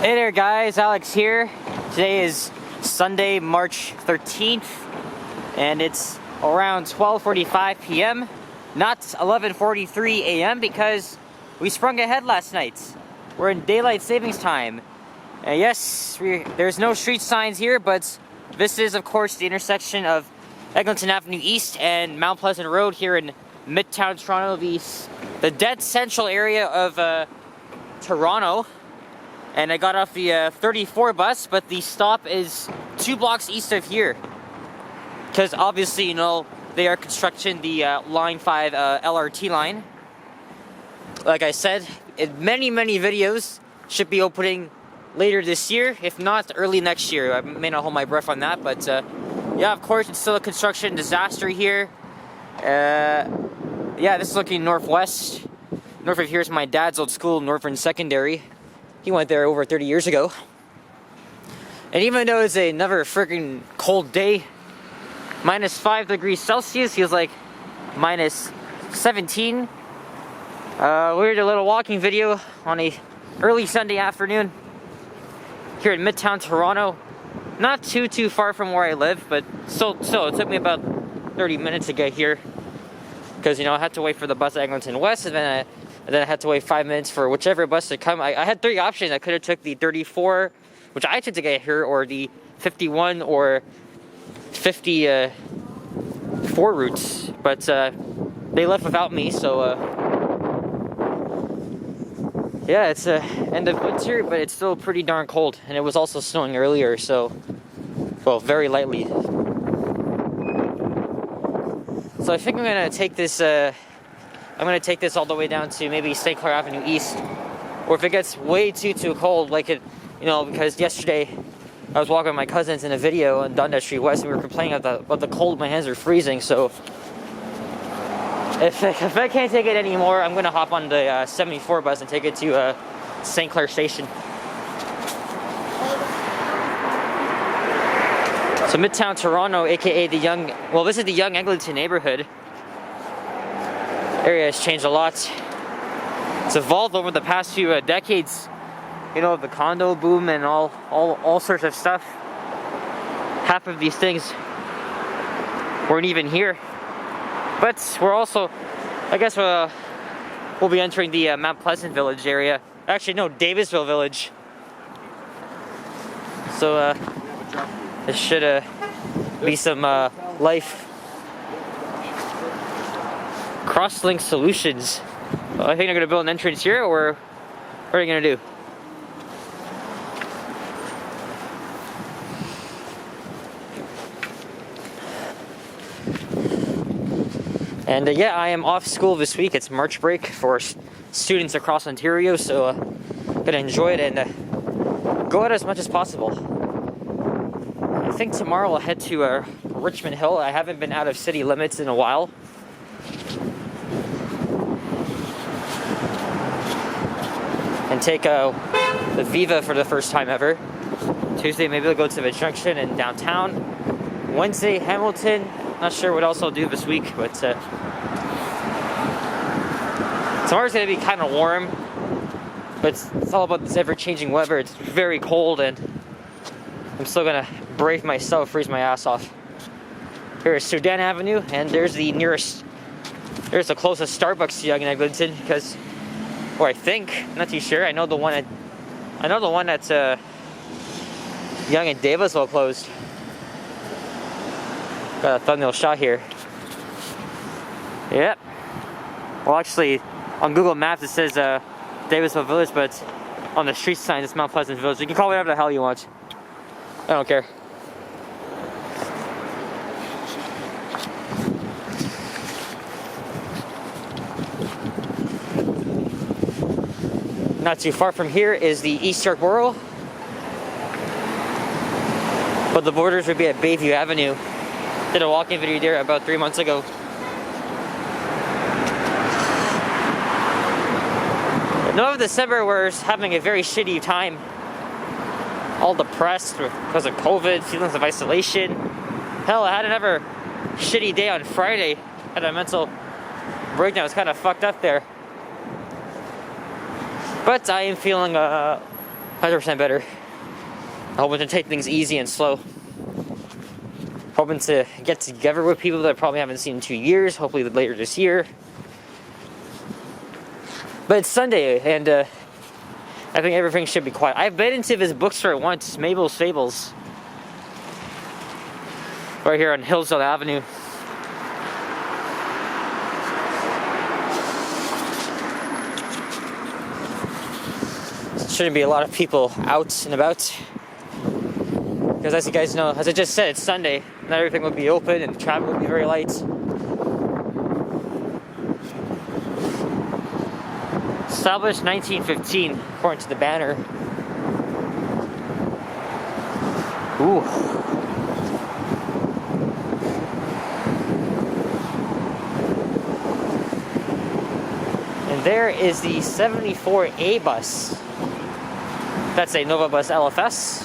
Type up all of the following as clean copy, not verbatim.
Hey there guys, Alex here. Today is Sunday, March 13th, and it's around 12:45 p.m. Not 11:43 a.m. because we sprung ahead last night. We're in daylight savings time. And yes, there's no street signs here, but this is of course the intersection of Eglinton Avenue East and Mount Pleasant Road here in Midtown Toronto, the dead central area of Toronto. And I got off the 34 bus, but the stop is 2 blocks east of here. Because obviously, you know, they are constructing the Line 5 LRT line. Like I said, many videos should be opening later this year, if not early next year. I may not hold my breath on that, but yeah, of course, it's still a construction disaster here. Yeah, this is looking northwest. North of here is my dad's old school, Northern Secondary. He went there over 30 years ago. And even though it's another freaking cold day, minus 5 degrees Celsius, feels like minus 17. We did a little walking video on a early Sunday afternoon here in Midtown Toronto. Not too far from where I live, but still it took me about 30 minutes to get here. Because, you know, I had to wait for the bus at Eglinton West, and then I had to wait 5 minutes for whichever bus to come. I had 3 options. I could have took the 34, which I took to get here, or the 51 or 54 routes. But they left without me, so yeah, it's end of winter, but it's still pretty darn cold. And it was also snowing earlier, so, well, very lightly. So I think I'm gonna take this all the way down to maybe St Clair Avenue East, or if it gets way too cold, like it, you know, because yesterday I was walking with my cousins in a video on Dundas Street West, and we were complaining about the cold. My hands are freezing. So if I can't take it anymore, I'm gonna hop on the 74 bus and take it to St Clair Station. So Midtown Toronto, aka this is the young Eglinton neighborhood. Area has changed a lot. It's evolved over the past few decades. You know, the condo boom and all sorts of stuff. Half of these things weren't even here. But we're also, I guess, we'll be entering the Mount Pleasant Village area. Actually, no, Davisville Village. So there should be some life. Crosslink Solutions. Well, I think they're going to build an entrance here, or what are they going to do? And yeah, I am off school this week. It's March break for students across Ontario, so I'm going to enjoy it and go out as much as possible. I think tomorrow I'll head to Richmond Hill. I haven't been out of city limits in a while. And take the Viva for the first time ever. Tuesday, maybe I'll go to the Junction in downtown. Wednesday, Hamilton. Not sure what else I'll do this week, but tomorrow's gonna be kind of warm. But it's all about this ever-changing weather. It's very cold, and I'm still gonna brave myself, freeze my ass off. Here's Sudan Avenue, and there's the closest Starbucks to Yonge and Eglinton, because. Or I think, not too sure. I know the one at Yonge and Davisville closed. Got a thumbnail shot here. Yep. Well, actually, on Google Maps it says Davisville Village, but on the street sign it's Mount Pleasant Village. You can call it whatever the hell you want. I don't care. Not too far from here is the East York Borough, but the borders would be at Bayview Avenue. Did a walking video there about 3 months ago. November, December, we're having a very shitty time. All depressed because of COVID, feelings of isolation. Hell, I had another shitty day on Friday. Had a mental breakdown. I was kind of fucked up there. But I am feeling 100% better. I'm hoping to take things easy and slow. Hoping to get together with people that I probably haven't seen in 2 years, hopefully later this year. But it's Sunday, and I think everything should be quiet. I've been into this bookstore once, Mabel's Fables, right here on Hillsdale Avenue. Shouldn't be a lot of people out and about. Because as you guys know, as I just said, it's Sunday. Not everything will be open and traffic will be very light. Established 1915, according to the banner. Ooh. And there is the 74A bus. That's a Nova Bus LFS.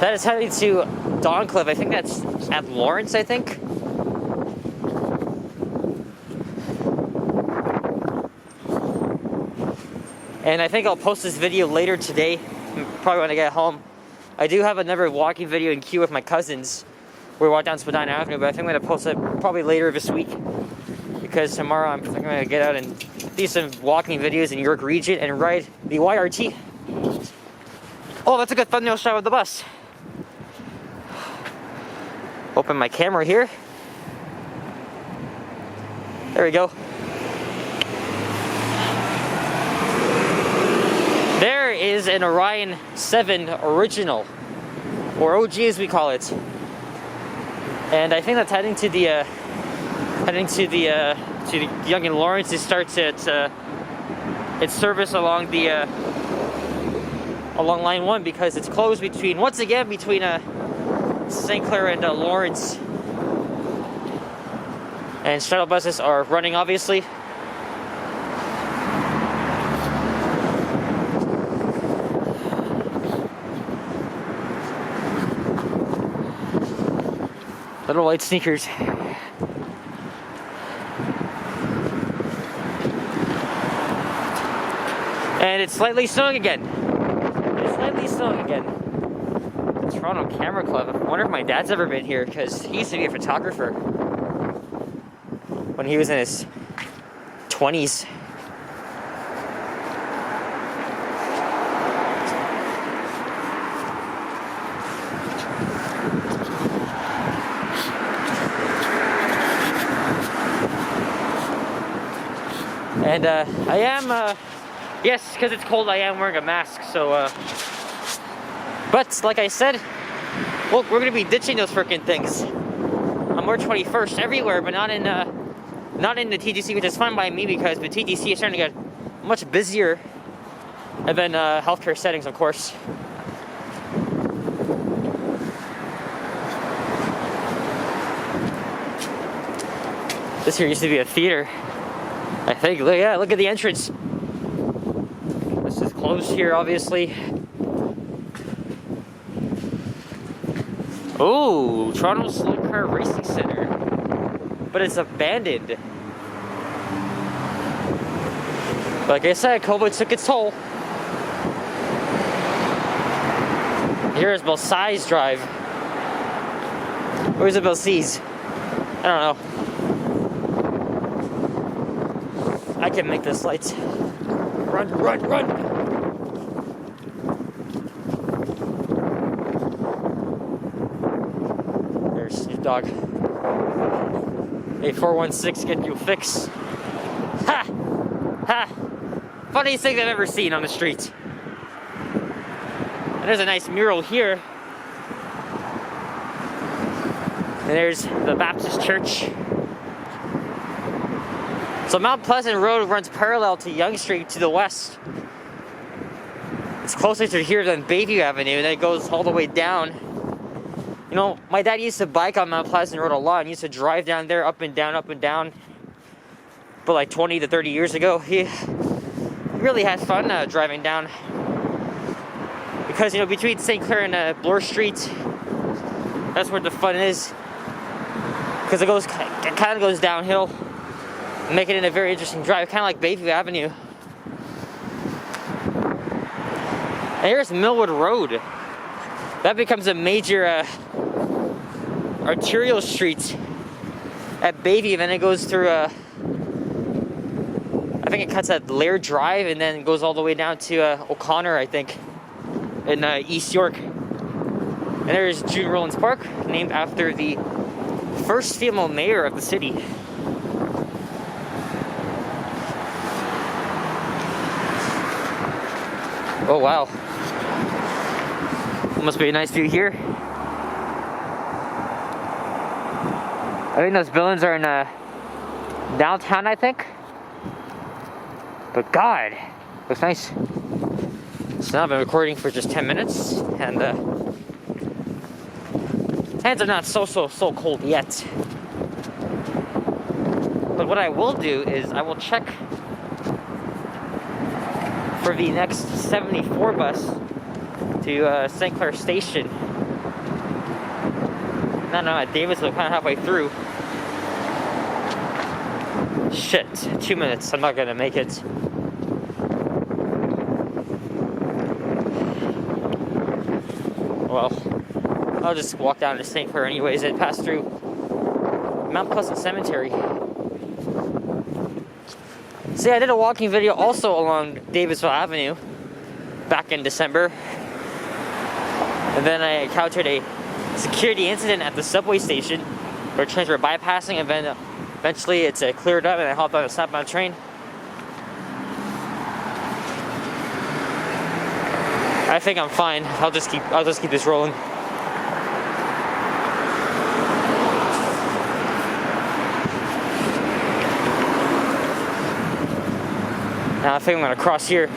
That is heading to Doncliff. I think that's at Lawrence, I think. And I think I'll post this video later today, probably when I get home. I do have another walking video in queue with my cousins. We walk down Spadina Avenue, but I think I'm going to post it probably later this week. Because tomorrow I'm going to get out and do some walking videos in York Region and ride the YRT. Oh, that's a good thumbnail shot of the bus. Open my camera here. There we go. There is an Orion 7 Original, or OG as we call it. And I think that's heading to the Yonge and Lawrence. It starts at its service along the along line 1 because it's closed once again between St Clair and Lawrence. And shuttle buses are running, obviously. Little white sneakers. And it's slightly snowing again. The Toronto Camera Club. I wonder if my dad's ever been here, because he used to be a photographer when he was in his 20s. And I am, yes, because it's cold, I am wearing a mask, so, but like I said, well, we're going to be ditching those frickin' things on March 21st everywhere, but not in the TTC, which is fine by me because the TTC is starting to get much busier than healthcare settings, of course. This here used to be a theater, I think. Yeah, look at the entrance. This is closed here, obviously. Oh, Toronto St Clair Racing Center. But it's abandoned. Like I said, COVID took its toll. Here's Belsize Drive. Where's the Belsize? I don't know. I can make this light. Run, run, run! There's Snoop Dogg. A 416 get you a fix. Ha! Ha! Funniest thing I've ever seen on the street. And there's a nice mural here. And there's the Baptist Church. So Mount Pleasant Road runs parallel to Yonge Street to the west. It's closer to here than Bayview Avenue, and then it goes all the way down. You know, my dad used to bike on Mount Pleasant Road a lot and used to drive down there up and down, but like 20 to 30 years ago, he really had fun driving down. Because, you know, between St. Clair and Bloor Street, that's where the fun is. Because it kind of goes downhill, making it a very interesting drive, kind of like Bayview Avenue. And here's Millwood Road. That becomes a major arterial street at Bayview, and then it goes through I think it cuts at Laird Drive and then goes all the way down to O'Connor, I think, in East York. And there's June Rollins Park, named after the first female mayor of the city. Oh wow. Must be a nice view here. I think those buildings are in downtown, I think. But God, looks nice. So now I've been recording for just 10 minutes, and hands are not so cold yet. But what I will do is I will check for the next 74 bus to St Clair Station. No, at Davisville, kind of halfway through. Shit, 2 minutes. I'm not gonna make it. Well, I'll just walk down to St Clair anyways and pass through Mount Pleasant Cemetery. See, I did a walking video also along Davisville Avenue back in December. And then I encountered a security incident at the subway station where trains were bypassing, and then eventually it's cleared up and I hopped on a southbound train. I think I'm fine. I'll just keep this rolling. Now I think I'm gonna cross here.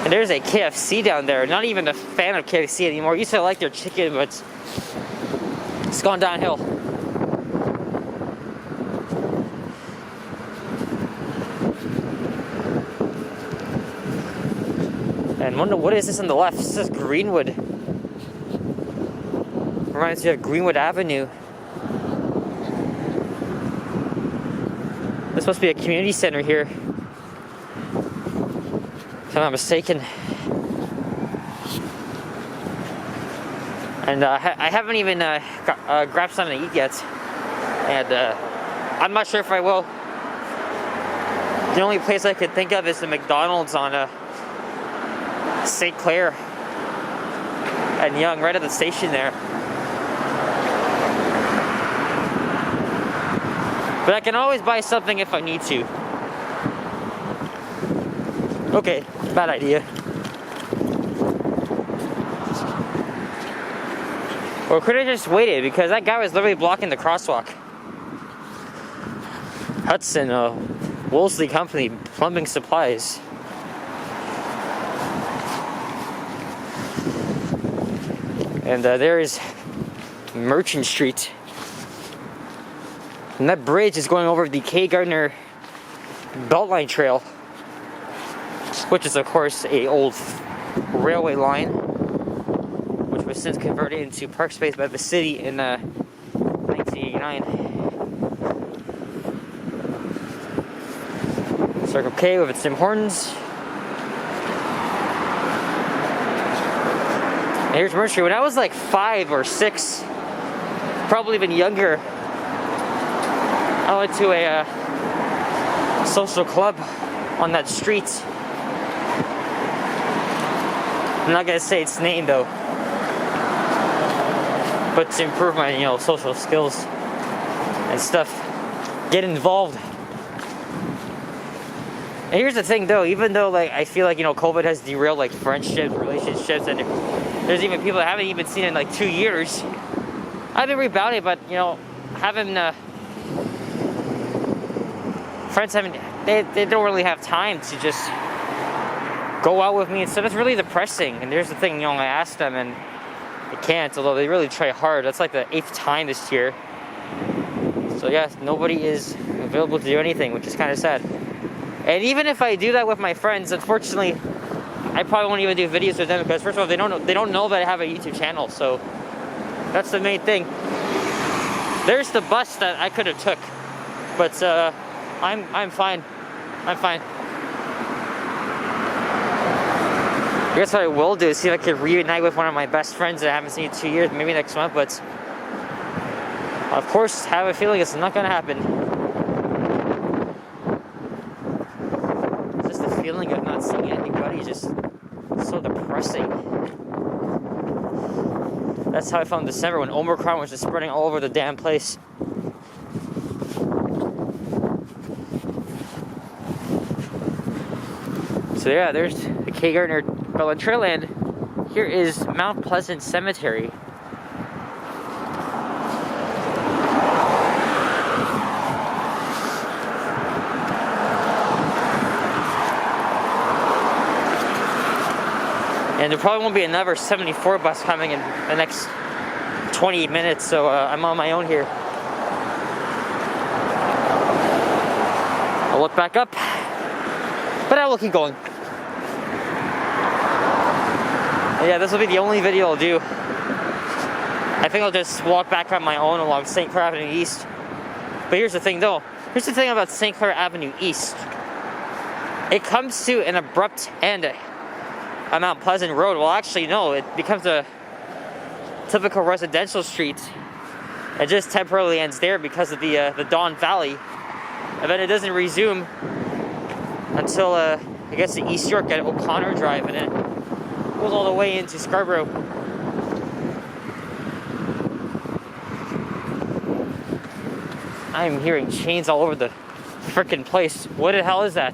And there's a KFC down there. Not even a fan of KFC anymore. Used to like their chicken, but it's gone downhill. And wonder what is this on the left? This is Greenwood. Reminds me of Greenwood Avenue. This must be a community center here, if I'm not mistaken. And I haven't even grabbed something to eat yet. And I'm not sure if I will. The only place I could think of is the McDonald's on St Clair and Yonge, right at the station there. But I can always buy something if I need to. Okay, bad idea. Or could I just waited, because that guy was literally blocking the crosswalk. Hudson, Wolseley Company, Plumbing Supplies. And there is Merchant Street. And that bridge is going over the K. Gardner Beltline Trail, which is of course a old railway line, which was since converted into park space by the city in 1989. Circle K with its Tim Hortons. And here's Merchant Street. When I was like 5 or 6, probably even younger, I went to a social club on that street. I'm not gonna say its name though, but to improve my social skills and stuff, get involved. And here's the thing though, even though I feel like COVID has derailed friendships, relationships, and there's even people I haven't even seen in 2 years, I've been rebounding. But having friends they don't really have time to just go out with me, and so that's really depressing. And there's the thing, I asked them and they can't, although they really try hard. That's like the 8th time this year. So yeah, nobody is available to do anything, which is kind of sad. And even if I do that with my friends, unfortunately, I probably won't even do videos with them because first of all, they don't know that I have a YouTube channel, so that's the main thing. There's the bus that I could have took, but I'm fine. I'm fine. I guess what I will do is see if I can reunite with one of my best friends that I haven't seen in 2 years, maybe next month, but of course, I have a feeling it's not gonna happen. Just the feeling of not seeing anybody is just so depressing. That's how I felt in December when Omicron was just spreading all over the damn place. So yeah, there's the K Gardner Bella Trail, and here is Mount Pleasant Cemetery. And there probably won't be another 74 bus coming in the next 20 minutes, so I'm on my own here. I'll look back up, but I will keep going. And yeah, this will be the only video I'll do. I think I'll just walk back on my own along St. Clair Avenue East. But here's the thing though. Here's the thing about St. Clair Avenue East. It comes to an abrupt end on Mount Pleasant Road. Well, actually, no. It becomes a typical residential street. It just temporarily ends there because of the Don Valley. And then it doesn't resume until, I guess, the East York at O'Connor Drive. And then goes all the way into Scarborough. I'm hearing chains all over the frickin' place. What the hell is that?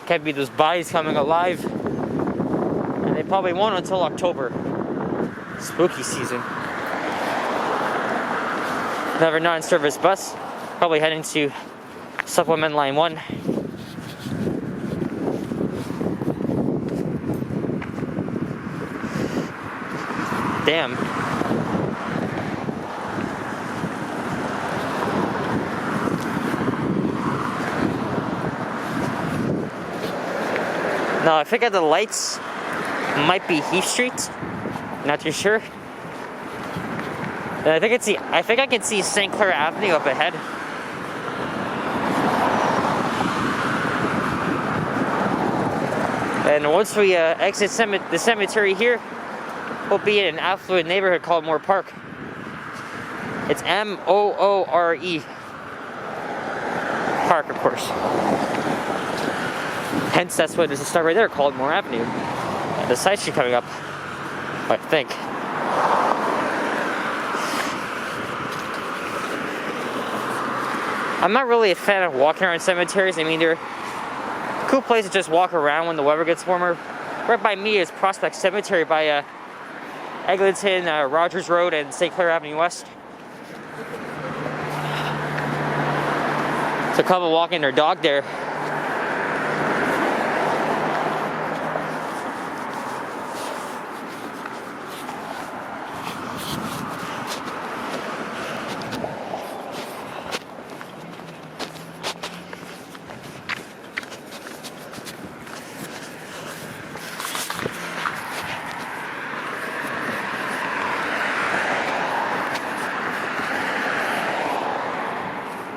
Can't be those bodies coming alive. And they probably won't until October. Spooky season. Another non-service bus. Probably heading to Supplement Line 1. Damn. Now, I think the lights might be Heath Street. Not too sure. And I think I can see St. Clair Avenue up ahead. And once we exit the cemetery here, we'll be in an affluent neighborhood called Moore Park. It's M-O-O-R-E. Park, of course. Hence, that's what there's a start right there called Moore Avenue. And the side street coming up, I think. I'm not really a fan of walking around cemeteries. I mean, they're a cool place to just walk around when the weather gets warmer. Right by me is Prospect Cemetery by Eglinton, Rogers Road, and St. Clair Avenue West. So a couple walking their dog there.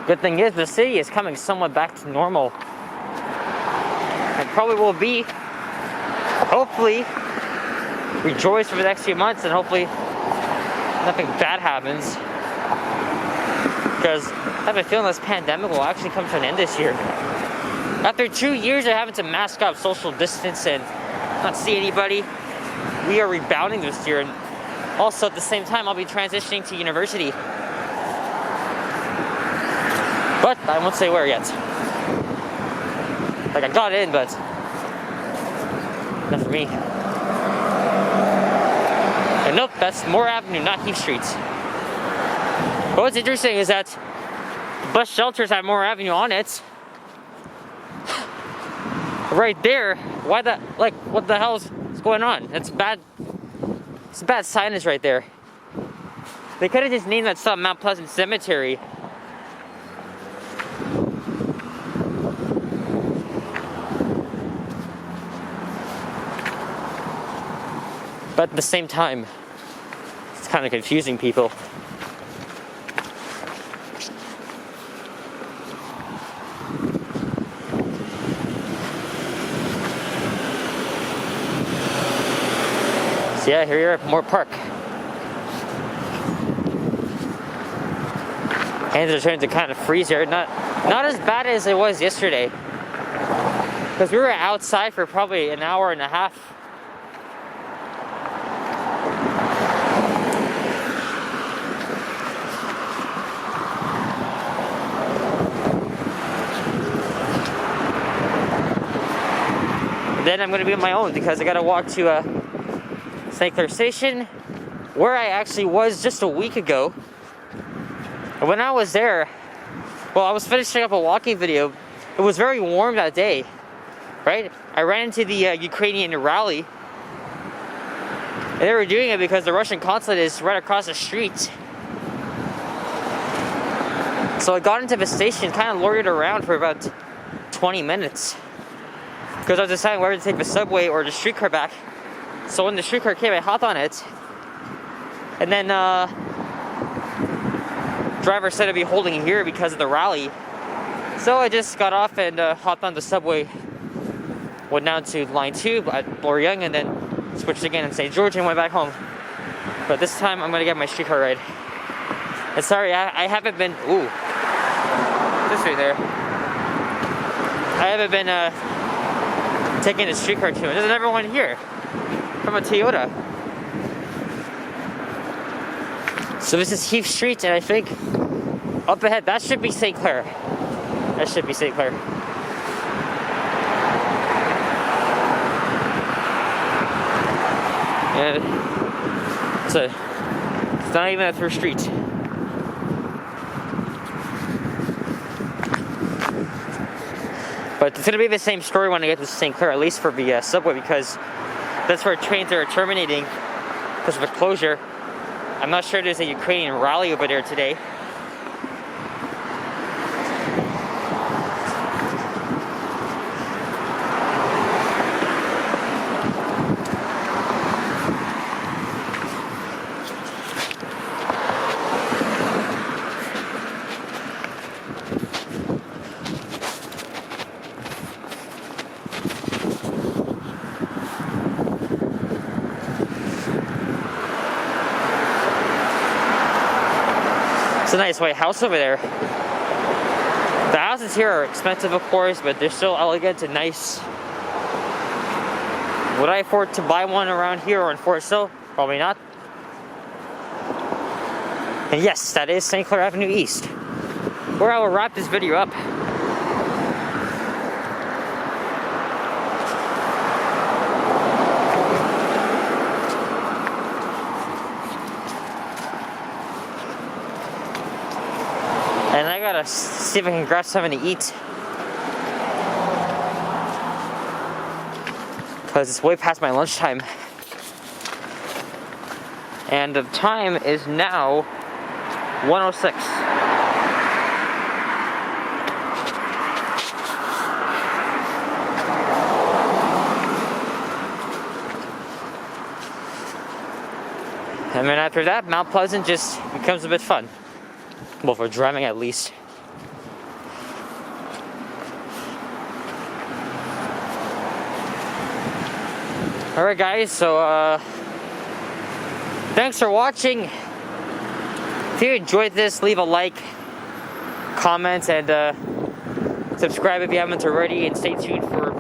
Good thing is the city is coming somewhat back to normal. And probably will be, hopefully, rejoice for the next few months and hopefully nothing bad happens. Because I have a feeling this pandemic will actually come to an end this year. After 2 years of having to mask up, social distance, and not see anybody, we are rebounding this year. And also at the same time, I'll be transitioning to university. But I won't say where yet. Like, I got in, but not for me. And nope, that's Moore Avenue, not Heath Street. But what's interesting is that bus shelters have Moore Avenue on it. Right there. Why the, like, what the hell is going on? That's bad. It's bad signage right there. They could have just named that stuff Mount Pleasant Cemetery. But at the same time, it's kind of confusing people. So yeah, here you're at Moore Park. Hands are starting to kind of freeze here. Not as bad as it was yesterday. Because we were outside for probably an hour and a half. Then I'm going to be on my own because I got to walk to St Clair Station, where I actually was just a week ago. When I was there, well, I was finishing up a walking video. It was very warm that day, right? I ran into the Ukrainian rally, and they were doing it because the Russian consulate is right across the street. So I got into the station, kind of loitered around for about 20 minutes. Because I was deciding whether to take the subway or the streetcar back. So when the streetcar came, I hopped on it. And then, driver said I'd be holding here because of the rally. So I just got off and hopped on the subway. Went down to line 2 at Bloor Yonge and then switched again in St. George and went back home. But this time I'm gonna get my streetcar ride. And sorry, I haven't been, ooh. This right there. I haven't been, taking a streetcar to it. There's another one here from a Toyota. So this is Heath Street, and I think up ahead, that should be St. Clair. That should be St. Clair. And it's not even a through street. But it's going to be the same story when I get to St. Clair, at least for the subway, because that's where trains are terminating because of the closure. I'm not sure there's a Ukrainian rally over there today. It's a nice white house over there. The houses here are expensive, of course, but they're still elegant and nice. Would I afford to buy one around here or in Fort Sill? Probably not. And yes, that is St. Clair Avenue East, where I will wrap this video up. And I gotta see if I can grab something to eat, because it's way past my lunchtime. And the time is now 1:06. And then after that, Mount Pleasant just becomes a bit fun. Well, for driving at least. Alright guys, so thanks for watching. If you enjoyed this, leave a like, comment, and subscribe if you haven't already, and stay tuned for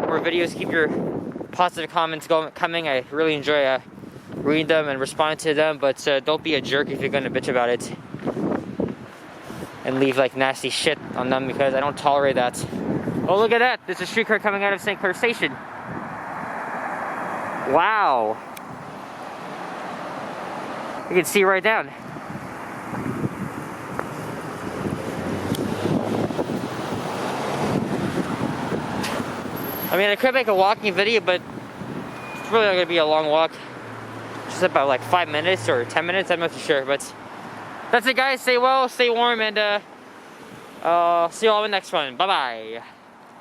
more videos. Keep your positive comments coming. I really enjoy reading them and responding to them, but don't be a jerk if you're gonna bitch about it and leave like nasty shit on them, because I don't tolerate that. Oh, look at that. There's a streetcar coming out of St. Clair Station. Wow. You can see right down. I mean, I could make a walking video, but it's really not gonna be a long walk. Just about like 5 minutes or 10 minutes, I'm not too sure, but that's it guys. Stay well, stay warm, and see you all in the next one. Bye bye.